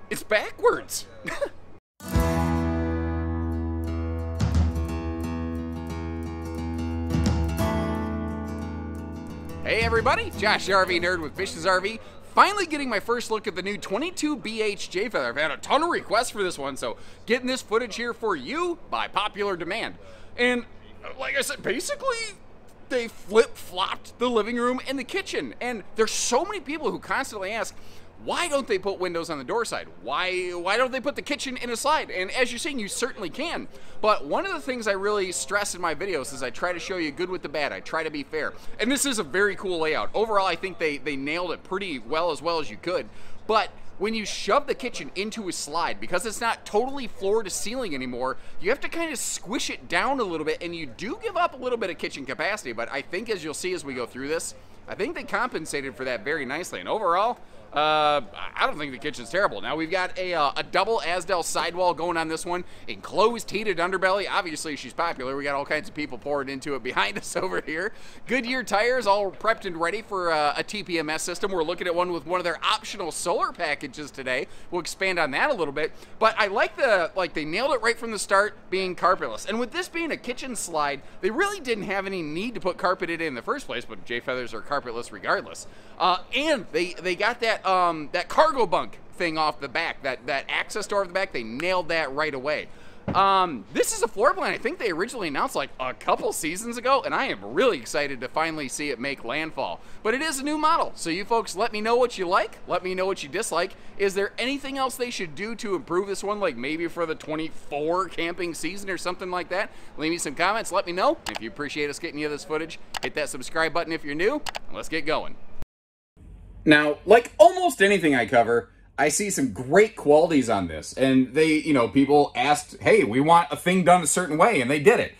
it's backwards. Hey everybody, Josh the RV Nerd with Bish's RV. Finally getting my first look at the new 22BH Jayco. I've had a ton of requests for this one, so getting this footage here for you by popular demand. And like I said, basically, they flip-flopped the living room and the kitchen. And there's so many people who constantly ask, why don't they put windows on the door side? Why don't they put the kitchen in a slide? And as you're seeing, you certainly can. But one of the things I really stress in my videos is I try to show you good with the bad. I try to be fair. And this is a very cool layout. Overall, I think they nailed it pretty well as you could. But when you shove the kitchen into a slide, because it's not totally floor to ceiling anymore, you have to kind of squish it down a little bit, and you do give up a little bit of kitchen capacity. But I think, as you'll see as we go through this, I think they compensated for that very nicely. And overall, I don't think the kitchen's terrible. Now we've got a double Asdel sidewall going on this one, enclosed heated underbelly. Obviously she's popular. We got all kinds of people pouring into it behind us over here. Goodyear tires all prepped and ready for a TPMS system. We're looking at one with one of their optional solar packages today. We'll expand on that a little bit. But I like they nailed it right from the start, being carpetless. And with this being a kitchen slide, they really didn't have any need to put carpet in the first place, but J Feathers are carpetless regardless. And they got that cargo bunk thing off the back, that access door off the back. They nailed that right away. This is a floor plan I think they originally announced like a couple seasons ago, and I am really excited to finally see it make landfall. But it is a new model, so you folks let me know what you like, let me know what you dislike. Is there anything else they should do to improve this one, like maybe for the 24 camping season or something like that? Leave me some comments, let me know. If you appreciate us getting you this footage, hit that subscribe button if you're new, and let's get going. Now, like almost anything I cover, I see some great qualities on this. And people asked, hey, we want a thing done a certain way, and they did it.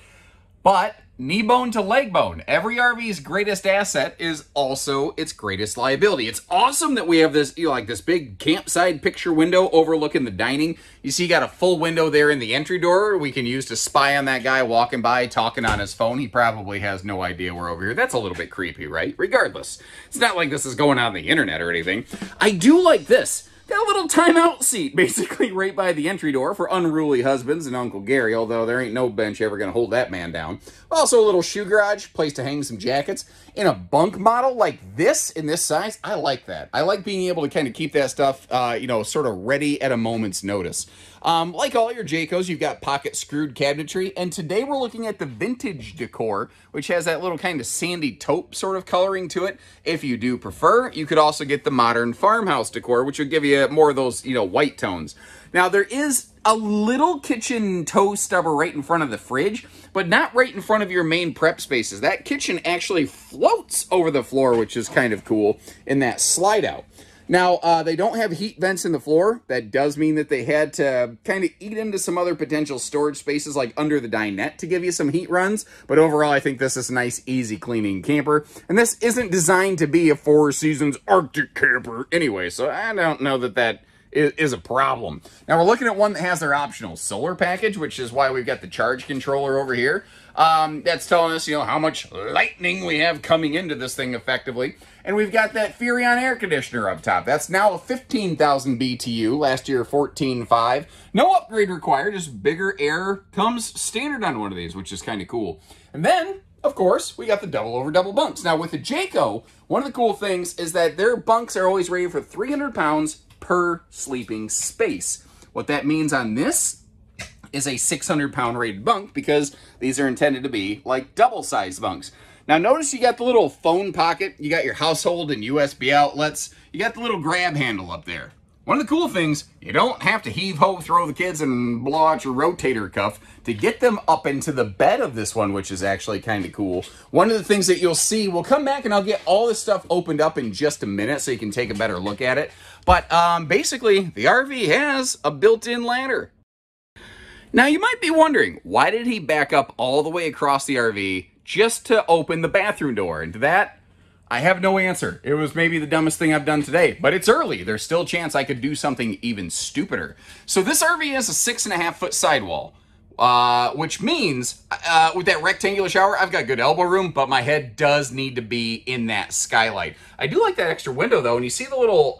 But knee bone to leg bone, every RV's greatest asset is also its greatest liability. It's awesome that we have this, this big campsite picture window overlooking the dining. You see, you got a full window there in the entry door we can use to spy on that guy walking by, talking on his phone. He probably has no idea we're over here. That's a little bit creepy, right? Regardless, it's not like this is going on the internet or anything. I do like this. Got a little timeout seat, basically right by the entry door for unruly husbands and Uncle Gary, although there ain't no bench ever going to hold that man down. Also a little shoe garage, place to hang some jackets. In a bunk model like this, in this size, I like that. I like being able to kind of keep that stuff, sort of ready at a moment's notice. Like all your Jaycos, you've got pocket screwed cabinetry, and today we're looking at the vintage decor, which has that little kind of sandy taupe sort of coloring to it. If you do prefer, you could also get the modern farmhouse decor, which would give you more of those, white tones. Now, there is a little kitchen toe stubber right in front of the fridge, but not right in front of your main prep spaces. That kitchen actually floats over the floor, which is kind of cool in that slide out. Now, they don't have heat vents in the floor. That does mean that they had to kind of eat into some other potential storage spaces like under the dinette to give you some heat runs. But overall, I think this is a nice, easy cleaning camper. And this isn't designed to be a Four Seasons Arctic camper anyway, so I don't know that that is a problem. Now, we're looking at one that has their optional solar package, which is why we've got the charge controller over here. That's telling us, how much lightning we have coming into this thing effectively. And we've got that Furrion air conditioner up top. That's now a 15,000 BTU, last year 14.5. No upgrade required, just bigger air comes standard on one of these, which is kind of cool. And then, of course, we got the double over double bunks. Now with the Jayco, one of the cool things is that their bunks are always rated for 300 pounds per sleeping space. What that means on this is a 600-pound rated bunk, because these are intended to be like double-sized bunks. Now notice you got the little phone pocket, you got your household and USB outlets, you got the little grab handle up there. One of the cool things, you don't have to heave-ho, throw the kids, and blow out your rotator cuff to get them up into the bed of this one, which is actually kind of cool. One of the things that you'll see, we'll come back and I'll get all this stuff opened up in just a minute so you can take a better look at it. But basically, the RV has a built-in ladder. Now, you might be wondering, why did he back up all the way across the RV just to open the bathroom door? And to that, I have no answer. It was maybe the dumbest thing I've done today, but it's early. There's still a chance I could do something even stupider. So this RV has a 6.5-foot sidewall. which means with that rectangular shower, I've got good elbow room, but my head does need to be in that skylight. I do like that extra window, though, and you see the little,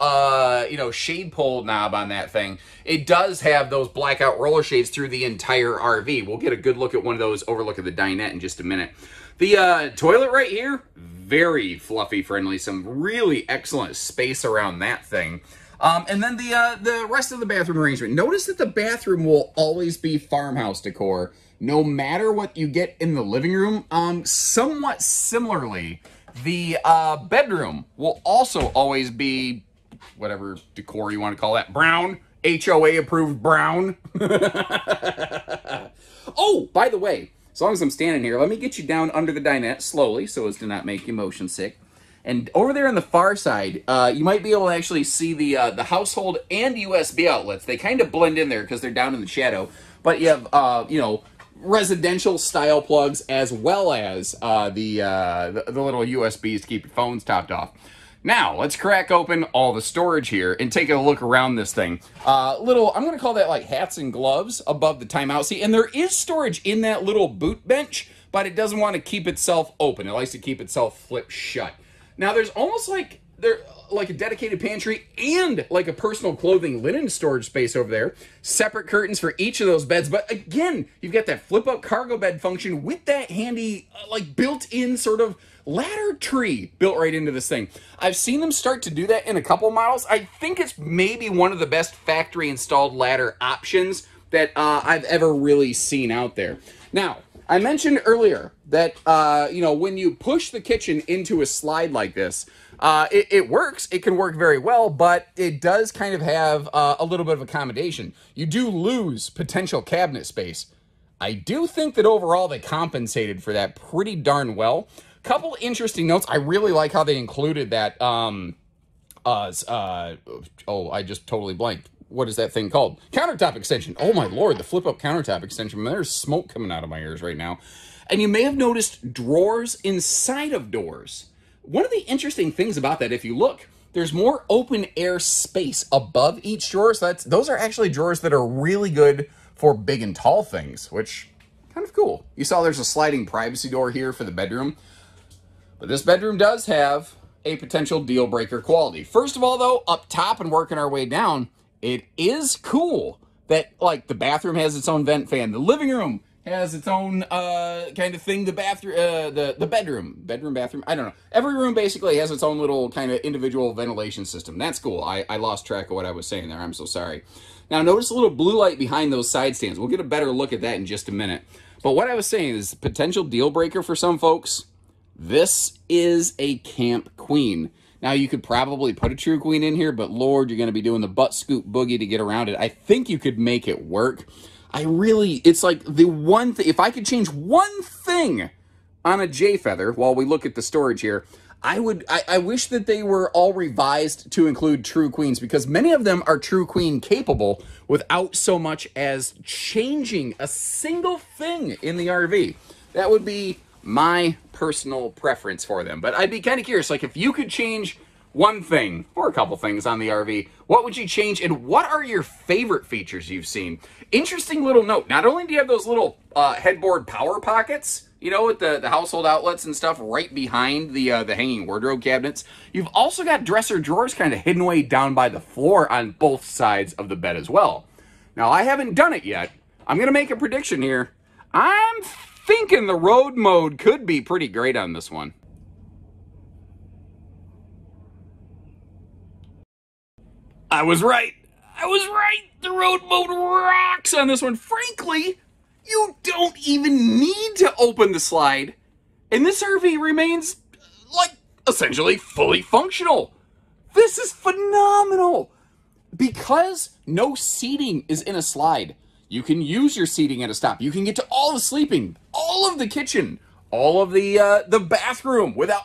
you know, shade pole knob on that thing. It does have those blackout roller shades through the entire RV. We'll get a good look at one of those overlook at the dinette in just a minute. The toilet right here, very fluffy friendly, some really excellent space around that thing. And then the rest of the bathroom arrangement. Notice that the bathroom will always be farmhouse decor, no matter what you get in the living room. Somewhat similarly, the bedroom will also always be whatever decor you want to call that. Brown, HOA approved brown. Oh, by the way, as long as I'm standing here, let me get you down under the dinette slowly so as to not make you motion sick. And over there on the far side, you might be able to actually see the household and USB outlets. They kind of blend in there because they're down in the shadow. But you have, you know, residential style plugs as well as the little USBs to keep your phones topped off. Now, let's crack open all the storage here and take a look around this thing. I'm going to call that like hats and gloves above the timeout seat. And there is storage in that little boot bench, but it doesn't want to keep itself open. It likes to keep itself flipped shut. Now, there's almost like a dedicated pantry and like a personal clothing linen storage space over there. Separate curtains for each of those beds. But again, you've got that flip-up cargo bed function with that handy, like built-in sort of ladder tree built right into this thing. I've seen them start to do that in a couple models. I think it's maybe one of the best factory-installed ladder options that I've ever really seen out there. Now, I mentioned earlier that, you know, when you push the kitchen into a slide like this, it works. It can work very well, but it does kind of have a little bit of accommodation. You do lose potential cabinet space. I do think that overall they compensated for that pretty darn well. Couple interesting notes. I really like how they included that, oh, I just totally blanked. What is that thing called? Countertop extension. Oh my Lord, the flip-up countertop extension. There's smoke coming out of my ears right now. And you may have noticed drawers inside of doors. One of the interesting things about that, if you look, there's more open air space above each drawer. So those are actually drawers that are really good for big and tall things, which kind of cool. You saw there's a sliding privacy door here for the bedroom. But this bedroom does have a potential deal breaker quality. First of all, though, up top and working our way down, it is cool that, like, the bathroom has its own vent fan. The living room has its own kind of thing. The bathroom, bathroom, I don't know. Every room basically has its own little kind of individual ventilation system. That's cool. I lost track of what I was saying there. I'm so sorry. Now, notice a little blue light behind those side stands. We'll get a better look at that in just a minute. But what I was saying is potential deal breaker for some folks. This is a camp queen. Now, you could probably put a true queen in here, but Lord, you're going to be doing the butt scoop boogie to get around it. I think you could make it work. It's like the one thing, if I could change one thing on a J-Feather while we look at the storage here, I wish that they were all revised to include true queens, because many of them are true queen capable without so much as changing a single thing in the RV. That would be my personal preference for them. But I'd be kind of curious, like, if you could change one thing or a couple things on the RV, what would you change, and what are your favorite features you've seen? Interesting little note. Not only do you have those little headboard power pockets, you know, with the household outlets and stuff right behind the hanging wardrobe cabinets, you've also got dresser drawers kind of hidden away down by the floor on both sides of the bed as well. Now, I haven't done it yet. I'm going to make a prediction here. I'm thinking the road mode could be pretty great on this one. I was right. I was right. The road mode rocks on this one. Frankly, you don't even need to open the slide, and this RV remains, like, essentially fully functional. This is phenomenal. Because no seating is in a slide, you can use your seating at a stop. You can get to all the sleeping, all of the kitchen, all of the bathroom without,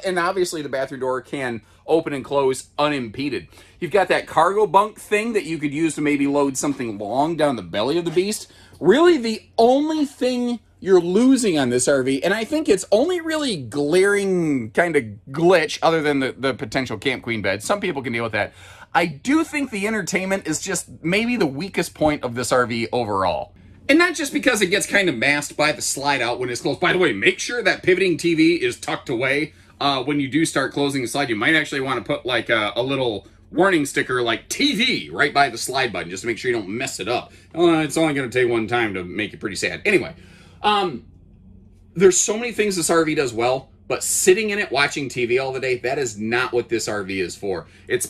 and obviously the bathroom door can open and close unimpeded. You've got that cargo bunk thing that you could use to maybe load something long down the belly of the beast. Really, the only thing you're losing on this RV, and I think it's only really glaring kind of glitch other than the potential Camp Queen bed. Some people can deal with that. I do think the entertainment is just maybe the weakest point of this RV overall. And not just because it gets kind of masked by the slide out when it's closed. By the way, make sure that pivoting TV is tucked away when you do start closing the slide. You might actually want to put like a little warning sticker like TV right by the slide button just to make sure you don't mess it up. It's only going to take one time to make it pretty sad. Anyway, there's so many things this RV does well, but sitting in it watching TV all the day, that is not what this RV is for. It's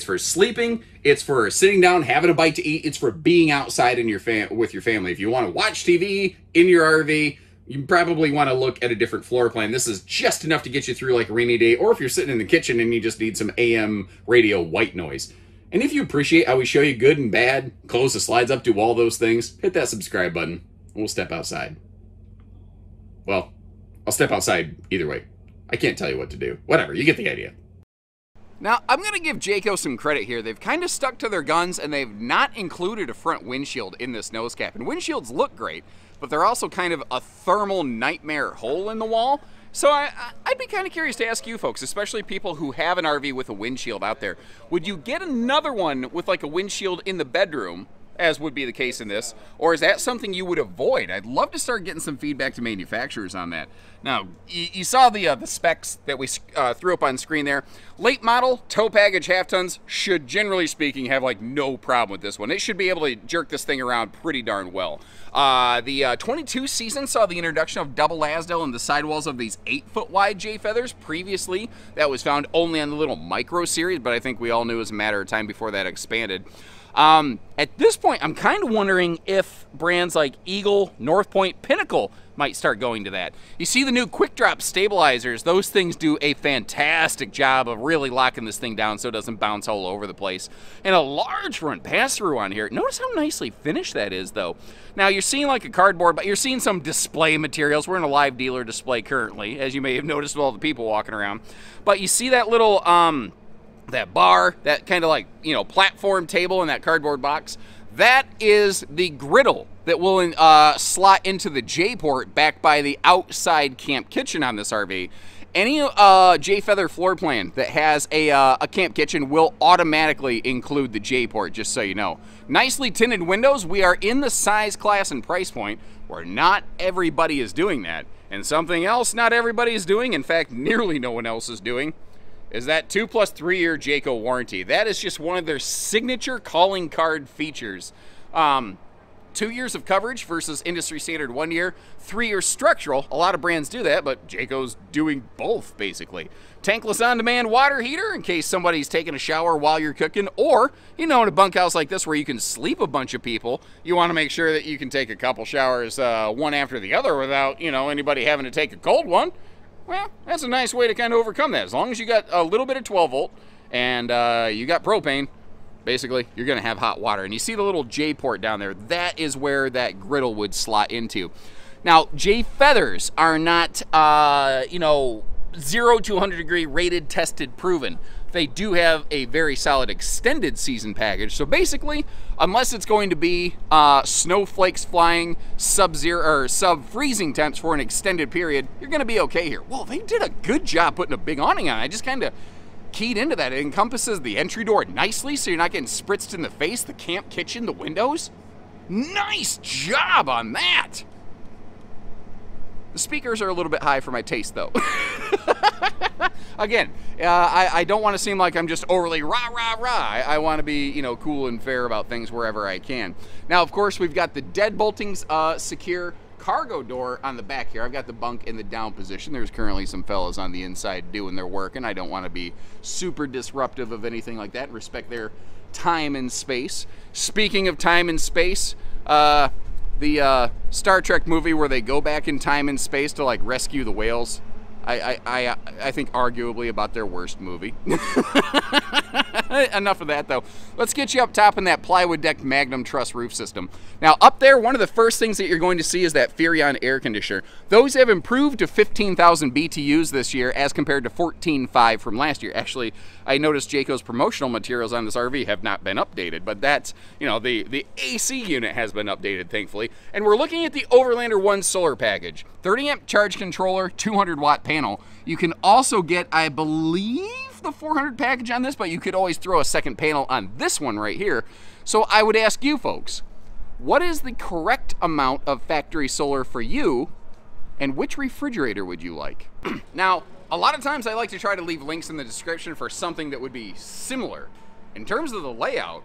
for sleeping, it's for sitting down, having a bite to eat, it's for being outside in with your family. If you want to watch TV in your RV, you probably want to look at a different floor plan. This is just enough to get you through like a rainy day, or if you're sitting in the kitchen and you just need some AM radio white noise. And if you appreciate how we show you good and bad, close the slides up, do all those things, hit that subscribe button, and we'll step outside. Well, I'll step outside either way. I can't tell you what to do. Whatever, you get the idea. Now, I'm going to give Jayco some credit here. They've kind of stuck to their guns, and they've not included a front windshield in this nose cap. And windshields look great, but they're also kind of a thermal nightmare hole in the wall. So I'd be kind of curious to ask you folks, especially people who have an RV with a windshield out there, would you get another one with like a windshield in the bedroom, as would be the case in this, or is that something you would avoid? I'd love to start getting some feedback to manufacturers on that. Now, you saw the specs that we threw up on screen there. Late model, tow package half tons should, generally speaking, have like no problem with this one. It should be able to jerk this thing around pretty darn well. The 22 season saw the introduction of double Asdel in the sidewalls of these 8-foot wide J feathers. Previously, that was found only on the little micro series, but I think we all knew it was a matter of time before that expanded. At this point, I'm kind of wondering if brands like Eagle, North Point, Pinnacle might start going to that. You see the new quick drop stabilizers, those things do a fantastic job of really locking this thing down so it doesn't bounce all over the place. And a large front pass-through on here. Notice how nicely finished that is, though. Now, you're seeing like a cardboard, but you're seeing some display materials. We're in a live dealer display currently, as you may have noticed with all the people walking around. But you see that little, that bar, that kind of like, you know, platform table in that cardboard box, that is the griddle that will slot into the J-port back by the outside camp kitchen on this RV. Any J-feather floor plan that has a camp kitchen will automatically include the J-port, just so you know. Nicely tinted windows. We are in the size, class, and price point where not everybody is doing that. And something else not everybody is doing, in fact, nearly no one else is doing, is that 2+ 3-year Jayco warranty. That is just one of their signature calling card features. 2 years of coverage versus industry standard 1 year. 3-year structural. A lot of brands do that, but Jayco's doing both, basically. Tankless on-demand water heater in case somebody's taking a shower while you're cooking, or, you know, in a bunkhouse like this where you can sleep a bunch of people, you want to make sure that you can take a couple showers one after the other without, you know, anybody having to take a cold one. Well, that's a nice way to kind of overcome that. As long as you got a little bit of 12 volt and you got propane, basically, you're going to have hot water. And you see the little J-port down there. That is where that griddle would slot into. Now, J-feathers are not, you know, 0 to 100 degree rated, tested, proven. They do have a very solid extended season package. So basically, unless it's going to be snowflakes flying, sub-zero or sub-freezing temps for an extended period, you're going to be okay here. Well, they did a good job putting a big awning on it. I just kind of keyed into that. It encompasses the entry door nicely, so you're not getting spritzed in the face, the camp kitchen, the windows. Nice job on that. The speakers are a little bit high for my taste, though. Again, I don't want to seem like I'm just overly rah, rah, rah. I want to be, you know, cool and fair about things wherever I can. Now, of course, we've got the deadbolting secure cargo door on the back here. I've got the bunk in the down position. There's currently some fellas on the inside doing their work, and I don't want to be super disruptive of anything like that. Respect their time and space. Speaking of time and space, the Star Trek movie where they go back in time and space to like rescue the whales, I think arguably about their worst movie. Enough of that, though. Let's get you up top in that plywood decked Magnum truss roof system. Now, up there, one of the first things that you're going to see is that Furrion air conditioner. Those have improved to 15,000 BTUs this year as compared to 14.5 from last year. Actually, I noticed Jayco's promotional materials on this RV have not been updated, but that's, you know, the AC unit has been updated, thankfully. And we're looking at the Overlander 1 solar package. 30 amp charge controller, 200 watt panel. You can also get, I believe, the 400 package on this, but you could always throw a second panel on this one right here. So I would ask you folks, what is the correct amount of factory solar for you, and which refrigerator would you like? Now, a lot of times I like to try to leave links in the description for something that would be similar. In terms of the layout,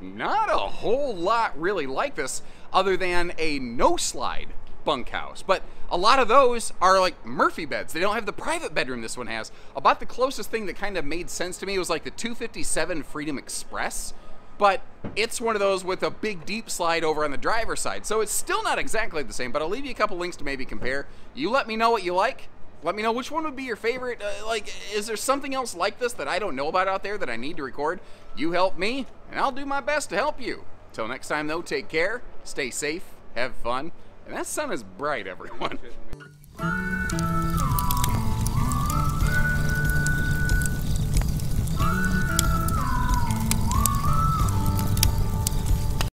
not a whole lot really like this other than a no-slide bunkhouse. But a lot of those are like Murphy beds. They don't have the private bedroom this one has. About the closest thing that kind of made sense to me was like the 257 Freedom Express. But it's one of those with a big deep slide over on the driver's side. So it's still not exactly the same, but I'll leave you a couple links to maybe compare. You let me know what you like. Let me know which one would be your favorite. Like, is there something else like this that I don't know about out there that I need to record? You help me, and I'll do my best to help you. Till next time, though, take care, stay safe, have fun, and that sun is bright, everyone.